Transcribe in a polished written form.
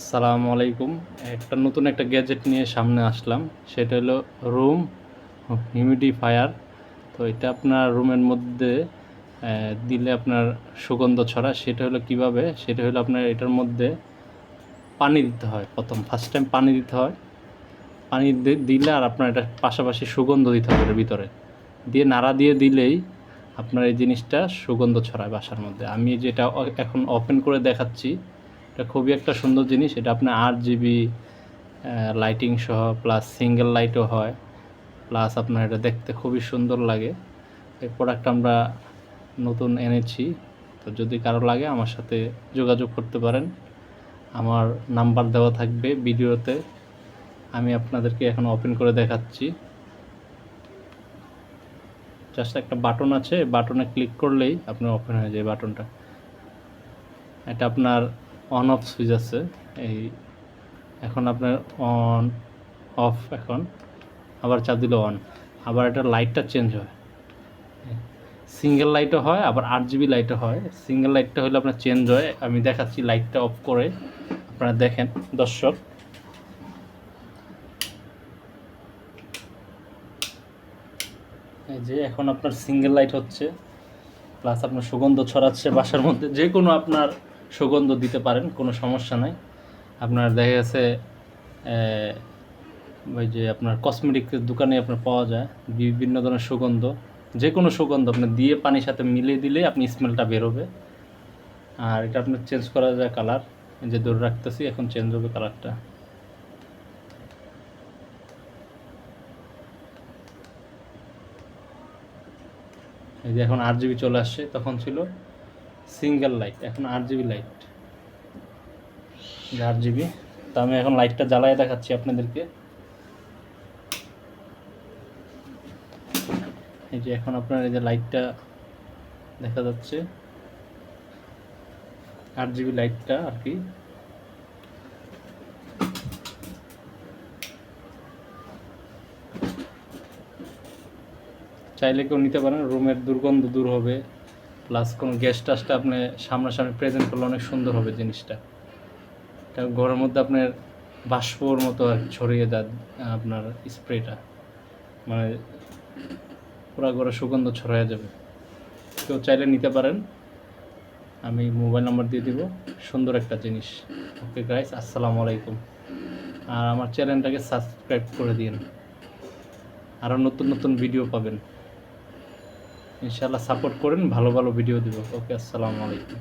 আসসালামু আলাইকুম। নতুন একটা গ্যাজেট নিয়ে সামনে আসলাম। সেটা হলো রুম হিউমিডিফায়ার। তো এটা আপনার রুমের মধ্যে দিলে আপনার সুগন্ধ ছড়ায়। সেটা হলো কীভাবে? সেটা হলো আপনার এটার মধ্যে পানি দিতে হয়। ফার্স্ট টাইম পানি দিতে হয়। পানি দিলে আর আপনার এটা পাশাপাশি সুগন্ধ দিতে হবে এটার ভিতরে। দিয়ে নাড়া দিয়ে দিলেই আপনার এই জিনিসটা সুগন্ধ ছড়ায় বাসার মধ্যে। আমি যেটা এখন ওপেন করে দেখাচ্ছি, এটা খুবই একটা সুন্দর জিনিস। এটা আপনার 8 GB লাইটিং সহ প্লাস সিঙ্গেল লাইটও হয়, প্লাস আপনার এটা দেখতে খুবই সুন্দর লাগে। এই প্রোডাক্ট আমরা নতুন এনেছি। তো যদি কারো লাগে আমার সাথে যোগাযোগ করতে পারেন। আমার নাম্বার দেওয়া থাকবে ভিডিওতে। আমি আপনাদেরকে এখন ওপেন করে দেখাচ্ছি। জাস্ট একটা বাটন আছে, বাটনে ক্লিক করলেই আপনার ওপেন হয়ে যায় বাটনটা। এটা আপনার অন অফ সুইচ আছে। এই এখন আপনার অন অফ, এখন আবার চাপ দিলে অন। আবার এটা লাইটটা চেঞ্জ হয়, সিঙ্গেল লাইটও হয় আবার 8 GB লাইটও হয়। সিঙ্গেল লাইটটা হলে আপনার চেঞ্জ হয়। আমি দেখাচ্ছি লাইটটা অফ করে, আপনারা দেখেন দর্শক। এই যে এখন আপনার সিঙ্গেল লাইট হচ্ছে, প্লাস আপনার সুগন্ধ ছড়াচ্ছে বাসার মধ্যে। যে কোনো আপনার সুগন্ধ দিতে পারেন, কোনো সমস্যা নাই। আপনার দেখা গেছে ওই যে আপনার কসমেটিক্সের দোকানে আপনার পাওয়া যায় বিভিন্ন ধরনের সুগন্ধ। যে কোনো সুগন্ধ আপনার দিয়ে পানির সাথে মিলিয়ে দিলে আপনি স্মেলটা বেরোবে। আর এটা আপনার চেঞ্জ করা যায় কালার। যে ধরে রাখতেছি, এখন চেঞ্জ হবে কালারটা। এই যে এখন 8 GB চলে আসছে, তখন ছিল সিঙ্গেল লাইট, এখন 8 GB লাইট। 8 GB। তো আমি এখন লাইটটা জ্বালায় দেখাচ্ছি আপনাদেরকে। এই যে এখন আপনার এই যে লাইটটা দেখা যাচ্ছে, 8 GB লাইটটা আর কি। চাইলে কেউ নিতে পারেন, রুমের দুর্গন্ধ দূর হবে, প্লাস কোনো গেস্ট আসলে আপনি সামনাসামনি প্রেজেন্ট করলে অনেক সুন্দর হবে জিনিসটা। এটা ঘরের মধ্যে আপনার বাষ্পর মতো আর ছড়িয়ে যায় আপনার স্প্রেটা, মানে পুরো ঘরে সুগন্ধ ছড়িয়ে যাবে। কেউ চাইলে নিতে পারেন, আমি মোবাইল নাম্বার দিয়ে দিব। সুন্দর একটা জিনিস। ওকে গাইস, আসসালামু আলাইকুম। আর আমার চ্যানেলটাকে সাবস্ক্রাইব করে দিন, আরও নতুন নতুন ভিডিও পাবেন ইনশাআল্লাহ। সাপোর্ট করেন, ভালো ভালো ভিডিও দিব। ওকে, আসসালামু আলাইকুম।